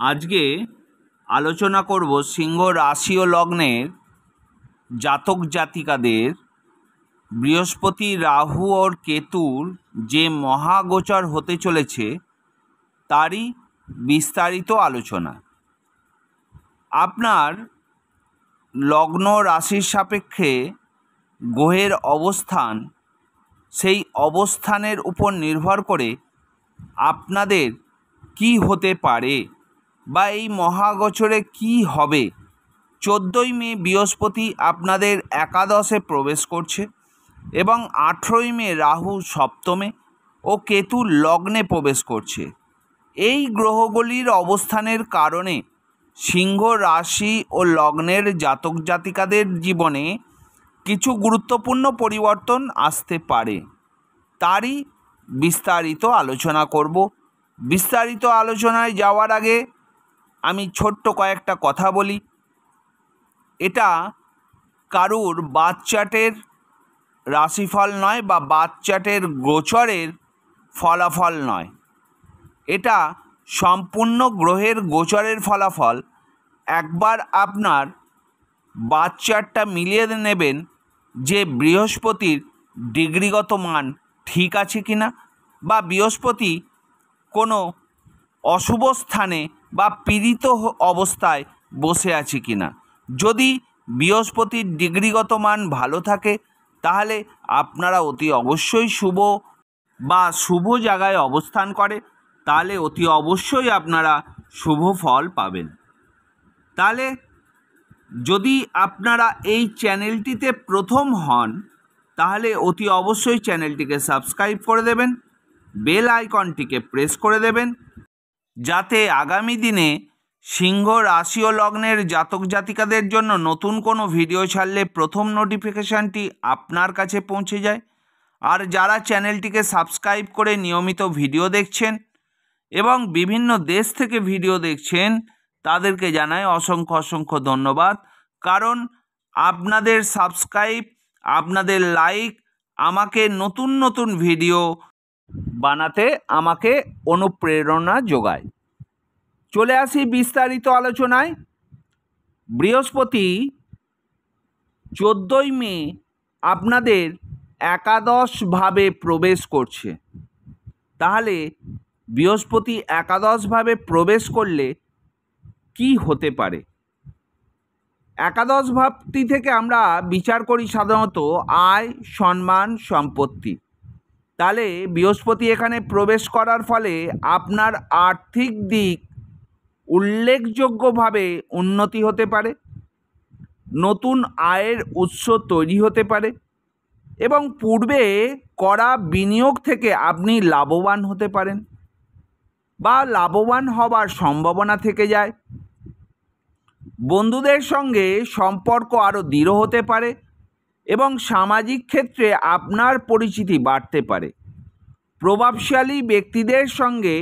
আজকে আলোচনা করব সিংহ রাশি ও লগ্নের জাতক জাতিকাদের বৃহস্পতি, রাহু ও কেতুর যে মহাগোচর হতে চলেছে তারই বিস্তারিত আলোচনা। আপনার লগ্ন রাশির সাপেক্ষে গ্রহের অবস্থান, সেই অবস্থানের উপর নির্ভর করে আপনাদের কি হতে পারে বা এই মহাগোচরে কি হবে। 14ই মে বৃহস্পতি আপনাদের একাদশে প্রবেশ করছে এবং 18ই মে রাহু সপ্তমে ও কেতু লগ্নে প্রবেশ করছে। এই গ্রহগুলির অবস্থানের কারণে সিংহ রাশি ও লগ্নের জাতক জাতিকাদের জীবনে কিছু গুরুত্বপূর্ণ পরিবর্তন আসতে পারে, তারই বিস্তারিত আলোচনা করব। বিস্তারিত আলোচনায় যাওয়ার আগে আমি ছোট্ট কয়েকটা কথা বলি। এটা কারুর বার্থ চার্টের রাশিফল নয় বা বার্থ চার্টের গোচরের ফলাফল নয়, এটা সম্পূর্ণ গ্রহের গোচরের ফলাফল। একবার আপনার বার্থ চার্টটা মিলিয়ে নেবেন যে বৃহস্পতির ডিগ্রিগত মান ঠিক আছে কিনা, বা বৃহস্পতি কোনো অশুভ স্থানে বা পীড়িত অবস্থায় বসে আছে কিনা। যদি বৃহস্পতির ডিগ্রিগত মান ভালো থাকে তাহলে আপনারা অতি অবশ্যই শুভ জায়গায় অবস্থান করে, তাহলে অতি অবশ্যই আপনারা শুভ ফল পাবেন। তাহলে যদি আপনারা এই চ্যানেলটিতে প্রথম হন তাহলে অতি অবশ্যই চ্যানেলটিকে সাবস্ক্রাইব করে দেবেন, বেল আইকনটিকে প্রেস করে দেবেন, যাতে আগামী দিনে সিংহ রাশি ও লগ্নের জাতক জাতিকাদের জন্য নতুন কোনো ভিডিও ছাড়লে প্রথম নোটিফিকেশানটি আপনার কাছে পৌঁছে যায়। আর যারা চ্যানেলটিকে সাবস্ক্রাইব করে নিয়মিত ভিডিও দেখছেন এবং বিভিন্ন দেশ থেকে ভিডিও দেখছেন তাদেরকে জানাই অসংখ্য অসংখ্য ধন্যবাদ, কারণ আপনাদের সাবস্ক্রাইব, আপনাদের লাইক আমাকে নতুন নতুন ভিডিও বানাতে আমাকে অনুপ্রেরণা যোগায়। চলে আসি বিস্তারিত আলোচনায়। বৃহস্পতি 14ই মে আপনাদের একাদশভাবে প্রবেশ করছে। তাহলে বৃহস্পতি একাদশভাবে প্রবেশ করলে কি হতে পারে? একাদশ ভাবটি থেকে আমরা বিচার করি সাধারণত আয়, সম্মান, সম্পত্তি। তাহলে বৃহস্পতি এখানে প্রবেশ করার ফলে আপনার আর্থিক দিক উল্লেখযোগ্যভাবে উন্নতি হতে পারে, নতুন আয়ের উৎস তৈরি হতে পারে এবং পূর্বে করা বিনিয়োগ থেকে আপনি লাভবান হতে পারেন বা লাভবান হবার সম্ভাবনা থেকে যায়। বন্ধুদের সঙ্গে সম্পর্ক আরও দৃঢ় হতে পারে এবং সামাজিক ক্ষেত্রে আপনার পরিচিতি বাড়তে পারে। প্রভাবশালী ব্যক্তিদের সঙ্গে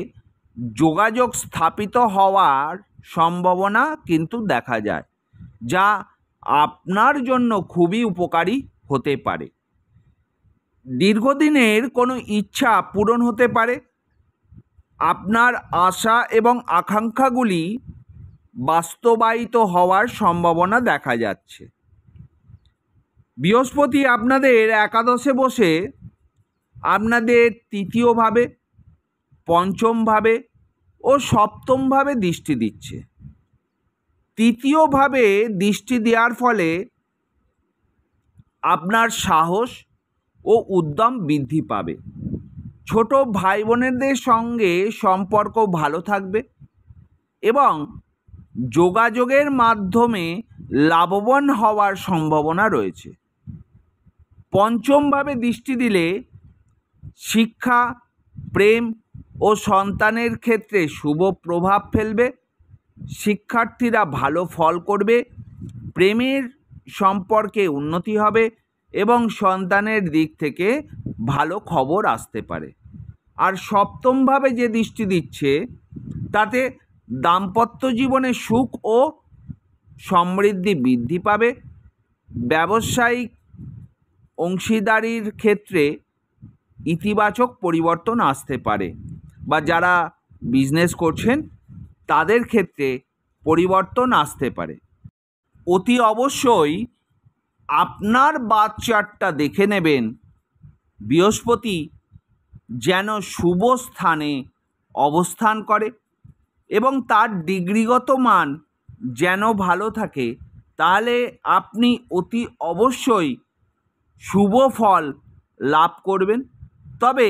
যোগাযোগ স্থাপিত হওয়ার সম্ভাবনা কিন্তু দেখা যায়, যা আপনার জন্য খুবই উপকারী হতে পারে। দীর্ঘদিনের কোনো ইচ্ছা পূরণ হতে পারে। আপনার আশা এবং আকাঙ্ক্ষাগুলি বাস্তবায়িত হওয়ার সম্ভাবনা দেখা যাচ্ছে। বৃহস্পতি আপনাদের একাদশে বসে আপনাদের তৃতীয়ভাবে, পঞ্চমভাবে ও সপ্তমভাবে দৃষ্টি দিচ্ছে। তৃতীয়ভাবে দৃষ্টি দেওয়ার ফলে আপনার সাহস ও উদ্যম বৃদ্ধি পাবে। ছোট ভাই বোনেদের সঙ্গে সম্পর্ক ভালো থাকবে এবং যোগাযোগের মাধ্যমে লাভবান হওয়ার সম্ভাবনা রয়েছে। পঞ্চমভাবে দৃষ্টি দিলে শিক্ষা, প্রেম ও সন্তানের ক্ষেত্রে শুভ প্রভাব ফেলবে। শিক্ষার্থীরা ভালো ফল করবে, প্রেমের সম্পর্কে উন্নতি হবে এবং সন্তানের দিক থেকে ভালো খবর আসতে পারে। আর সপ্তমভাবে যে দৃষ্টি দিচ্ছে তাতে দাম্পত্য জীবনে সুখ ও সমৃদ্ধি বৃদ্ধি পাবে। ব্যবসায়িক অংশীদারির ক্ষেত্রে ইতিবাচক পরিবর্তন আসতে পারে বা যারা বিজনেস করছেন তাদের ক্ষেত্রে পরিবর্তন আসতে পারে। অতি অবশ্যই আপনার বার্থ চার্টটা দেখে নেবেন, বৃহস্পতি যেন শুভ স্থানে অবস্থান করে এবং তার ডিগ্রিগত মান যেন ভালো থাকে, তাহলে আপনি অতি অবশ্যই শুভ ফল লাভ করবেন। তবে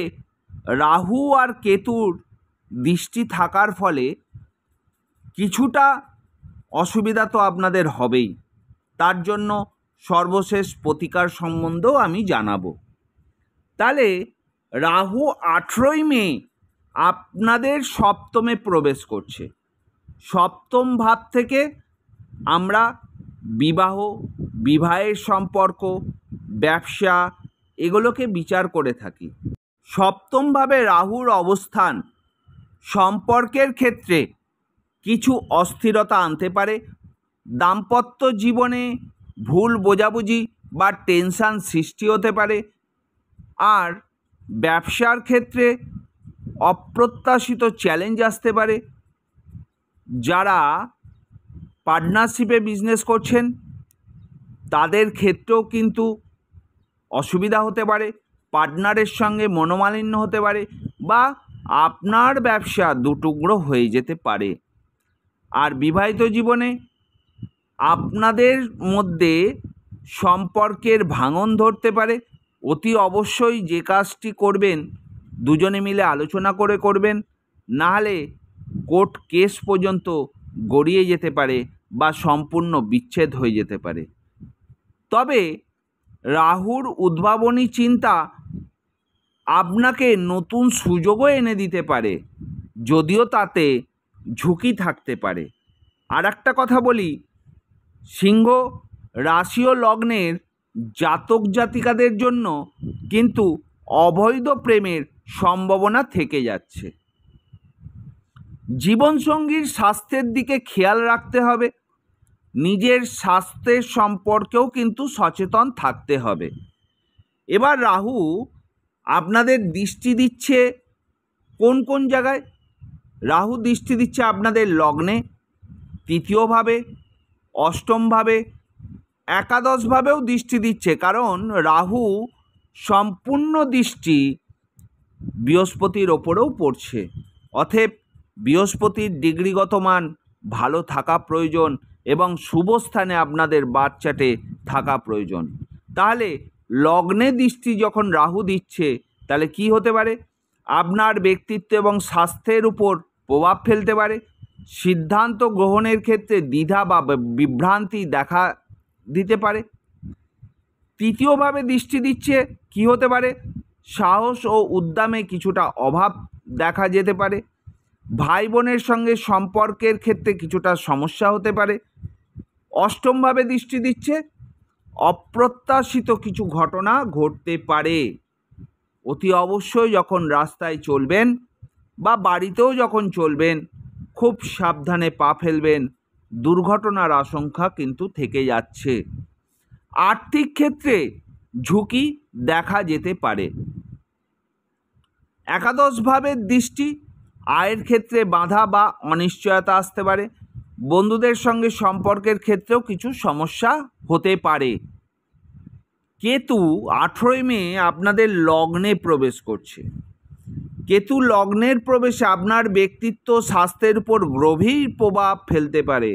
রাহু আর কেতুর দৃষ্টি থাকার ফলে কিছুটা অসুবিধা তো আপনাদের হবেই, তার জন্য সর্বশেষ প্রতিকার সম্বন্ধেও আমি জানাবো। তাহলে রাহু 18ই মে আপনাদের সপ্তমে প্রবেশ করছে। সপ্তম ভাব থেকে আমরা বিবাহের সম্পর্ক, ব্যবসা এগুলোকে বিচার করে থাকি। সপ্তমভাবে রাহুর অবস্থান সম্পর্কের ক্ষেত্রে কিছু অস্থিরতা আনতে পারে। দাম্পত্য জীবনে ভুল বোঝাবুঝি বা টেনশন সৃষ্টি হতে পারে। আর ব্যবসার ক্ষেত্রে অপ্রত্যাশিত চ্যালেঞ্জ আসতে পারে। যারা পার্টনারশিপে বিজনেস করছেন তাদের ক্ষেত্রেও কিন্তু অসুবিধা হতে পারে, পার্টনারের সঙ্গে মনোমালিন্য হতে পারে বা আপনার ব্যবসা দুটুকরো হয়ে যেতে পারে। আর বিবাহিত জীবনে আপনাদের মধ্যে সম্পর্কের ভাঙন ধরতে পারে। অতি অবশ্যই যে কাজটি করবেন দুজনে মিলে আলোচনা করে করবেন, নাহলে কোর্ট কেস পর্যন্ত গড়িয়ে যেতে পারে বা সম্পূর্ণ বিচ্ছেদ হয়ে যেতে পারে। তবে রাহুর উদ্ভাবনী চিন্তা আপনাকে নতুন সুযোগও এনে দিতে পারে, যদিও তাতে ঝুঁকি থাকতে পারে। আর একটা কথা বলি, সিংহ রাশি ও লগ্নের জাতক জাতিকাদের জন্য কিন্তু অবৈধ প্রেমের সম্ভাবনা থেকে যাচ্ছে। জীবনসঙ্গীর স্বাস্থ্যের দিকে খেয়াল রাখতে হবে, নিজের স্বাস্থ্যের সম্পর্কেও কিন্তু সচেতন থাকতে হবে। এবার রাহু আপনাদের দৃষ্টি দিচ্ছে কোন কোন জায়গায়? রাহু দৃষ্টি দিচ্ছে আপনাদের লগ্নে, তৃতীয়ভাবে, অষ্টমভাবে, একাদশভাবেও দৃষ্টি দিচ্ছে, কারণ রাহু সম্পূর্ণ দৃষ্টি বৃহস্পতির ওপরেও পড়ছে। অতএব বৃহস্পতির ডিগ্রিগত মান ভালো থাকা প্রয়োজন এবং শুভ স্থানে আপনাদের বার্থ চার্টে থাকা প্রয়োজন। তাহলে লগ্নে দৃষ্টি যখন রাহু দিচ্ছে, তাহলে কি হতে পারে? আপনার ব্যক্তিত্ব এবং স্বাস্থ্যের উপর প্রভাব ফেলতে পারে। সিদ্ধান্ত গ্রহণের ক্ষেত্রে দ্বিধা বা বিভ্রান্তি দেখা দিতে পারে। তৃতীয়ভাবে দৃষ্টি দিচ্ছে, কি হতে পারে? সাহস ও উদ্যমে কিছুটা অভাব দেখা যেতে পারে। ভাই বোনের সঙ্গে সম্পর্কের ক্ষেত্রে কিছুটা সমস্যা হতে পারে। অষ্টমভাবে দৃষ্টি দিচ্ছে, অপ্রত্যাশিত কিছু ঘটনা ঘটতে পারে। অতি অবশ্যই যখন রাস্তায় চলবেন বা বাড়িতেও যখন চলবেন খুব সাবধানে পা ফেলবেন, দুর্ঘটনার আশঙ্কা কিন্তু থেকে যাচ্ছে। আর্থিক ক্ষেত্রে ঝুঁকি দেখা যেতে পারে। একাদশভাবের দৃষ্টি আয়ের ক্ষেত্রে বাধা বা অনিশ্চয়তা আসতে পারে। বন্ধুদের সঙ্গে সম্পর্কের ক্ষেত্রেও কিছু সমস্যা হতে পারে। কেতু 18ই মে আপনাদের লগ্নে প্রবেশ করছে। কেতু লগ্নের প্রবেশে আপনার ব্যক্তিত্ব স্বাস্থ্যের উপর গভীর প্রভাব ফেলতে পারে।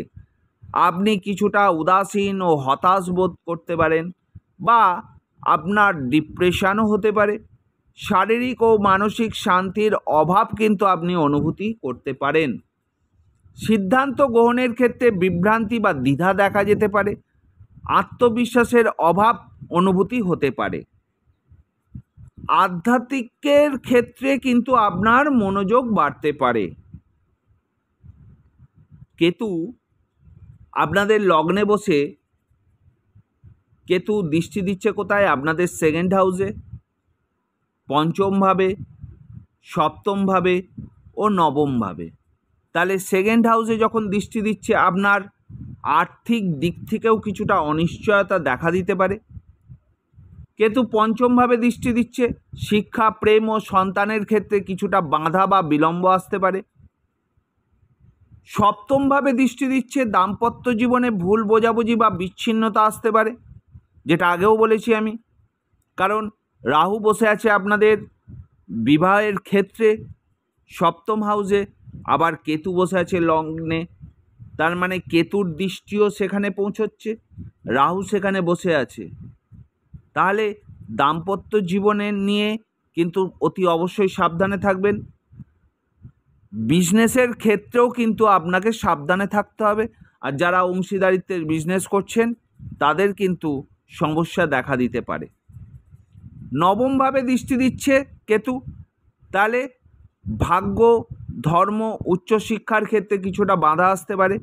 আপনি কিছুটা উদাসীন ও হতাশ বোধ করতে পারেন বা আপনার ডিপ্রেশনও হতে পারে। শারীরিক ও মানসিক শান্তির অভাব কিন্তু আপনি অনুভূতি করতে পারেন। সিদ্ধান্ত গ্রহণের ক্ষেত্রে বিভ্রান্তি বা দ্বিধা দেখা যেতে পারে। আত্মবিশ্বাসের অভাব অনুভূতি হতে পারে। আধ্যাত্মিকের ক্ষেত্রে কিন্তু আপনার মনোযোগ বাড়তে পারে। কেতু আপনাদের লগ্নে বসে কেতু দৃষ্টি দিচ্ছে কোথায়? আপনাদের সেকেন্ড হাউসে, পঞ্চমভাবে, সপ্তমভাবে ও নবমভাবে। তাহলে সেকেন্ড হাউসে যখন দৃষ্টি দিচ্ছে আপনার আর্থিক দিক থেকেও কিছুটা অনিশ্চয়তা দেখা দিতে পারে। কেতু পঞ্চমভাবে দৃষ্টি দিচ্ছে, শিক্ষা, প্রেম ও সন্তানের ক্ষেত্রে কিছুটা বাধা বা বিলম্ব আসতে পারে। সপ্তমভাবে দৃষ্টি দিচ্ছে, দাম্পত্য জীবনে ভুল বোঝাবুঝি বা বিচ্ছিন্নতা আসতে পারে, যেটা আগেও বলেছি আমি। কারণ রাহু বসে আছে আপনাদের বিবাহের ক্ষেত্রে সপ্তম হাউসে, আবার কেতু বসে আছে লগ্নে। তার মানে কেতুর দৃষ্টিও সেখানে পৌঁছচ্ছে, রাহু সেখানে বসে আছে। তাহলে দাম্পত্য জীবনের নিয়ে কিন্তু অতি অবশ্যই সাবধানে থাকবেন। বিজনেসের ক্ষেত্রেও কিন্তু আপনাকে সাবধানে থাকতে হবে। আর যারা অংশীদারিত্বের বিজনেস করছেন তাদের কিন্তু সমস্যা দেখা দিতে পারে। নবমভাবে দৃষ্টি দিচ্ছে কেতু, তাহলে ভাগ্য, ধর্ম, উচ্চশিক্ষার ক্ষেত্রে কিছুটা বাধা আসতে পারে।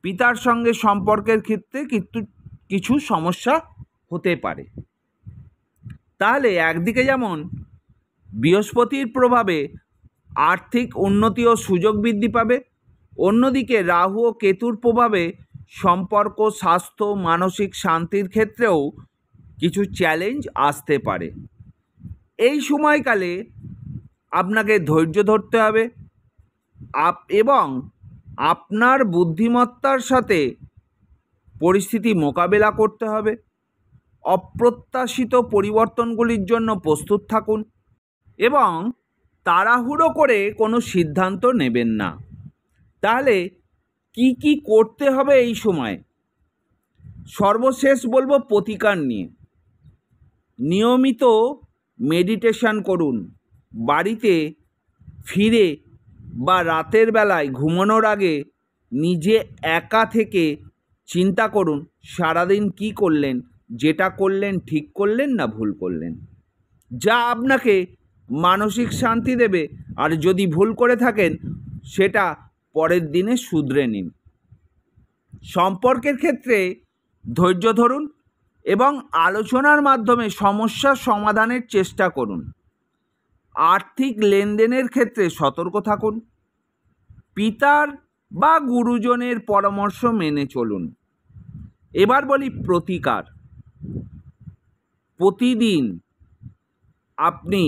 পিতার সঙ্গে সম্পর্কের ক্ষেত্রে কিন্তু কিছু সমস্যা হতে পারে। তাহলে একদিকে যেমন বৃহস্পতির প্রভাবে আর্থিক উন্নতি ও সুযোগ বৃদ্ধি পাবে, অন্যদিকে রাহু ও কেতুর প্রভাবে সম্পর্ক, স্বাস্থ্য, মানসিক শান্তির ক্ষেত্রেও কিছু চ্যালেঞ্জ আসতে পারে। এই সময়কালে আপনাকে ধৈর্য ধরতে হবে এবং আপনার বুদ্ধিমত্তার সাথে পরিস্থিতি মোকাবেলা করতে হবে। অপ্রত্যাশিত পরিবর্তনগুলির জন্য প্রস্তুত থাকুন এবং তাড়াহুড়ো করে কোনো সিদ্ধান্ত নেবেন না। তাহলে কি কি করতে হবে এই সময়? সর্বশেষ বলবো প্রতিকার নিয়ে। নিয়মিত মেডিটেশন করুন। বাড়িতে ফিরে বা রাতের বেলায় ঘুমানোর আগে নিজে একা থেকে চিন্তা করুন সারাদিন কি করলেন, যেটা করলেন ঠিক করলেন না ভুল করলেন, যা আপনাকে মানসিক শান্তি দেবে। আর যদি ভুল করে থাকেন সেটা পরের দিনে শুধরে নিন। সম্পর্কের ক্ষেত্রে ধৈর্য ধরুন এবং আলোচনার মাধ্যমে সমস্যার সমাধানের চেষ্টা করুন। আর্থিক লেনদেনের ক্ষেত্রে সতর্ক থাকুন। পিতার বা গুরুজনের পরামর্শ মেনে চলুন। এবার বলি প্রতিকার। প্রতিদিন আপনি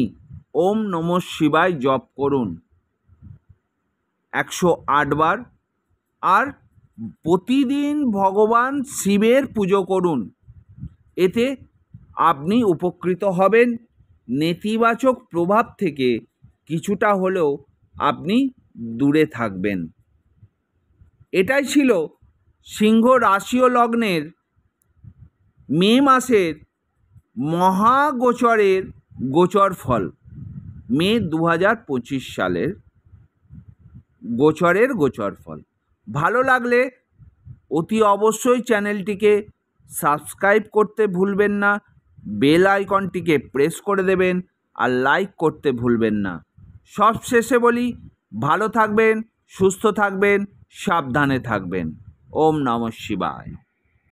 ওম নমঃ শিবায় জপ করুন 108 বার, আর প্রতিদিন ভগবান শিবের পুজো করুন। এতে আপনি উপকৃত হবেন। নেতিবাচক প্রভাব থেকে কিছুটা হলেও আপনি দূরে থাকবেন। এটাই ছিল সিংহ রাশি ও লগ্নের মে মাসের মহাগোচরের গোচর ফল। মে 2025 সালের গোচর ফল। ভালো লাগলে অতি অবশ্যই চ্যানেলটিকে সাবস্ক্রাইব করতে ভুলবেন না, বেল আইকনটিকে প্রেস করে দেবেন, আর লাইক করতে ভুলবেন না। সব শেষে বলি, ভালো থাকবেন, সুস্থ থাকবেন, সাবধানে থাকবেন। ওম নমঃ শিবায়।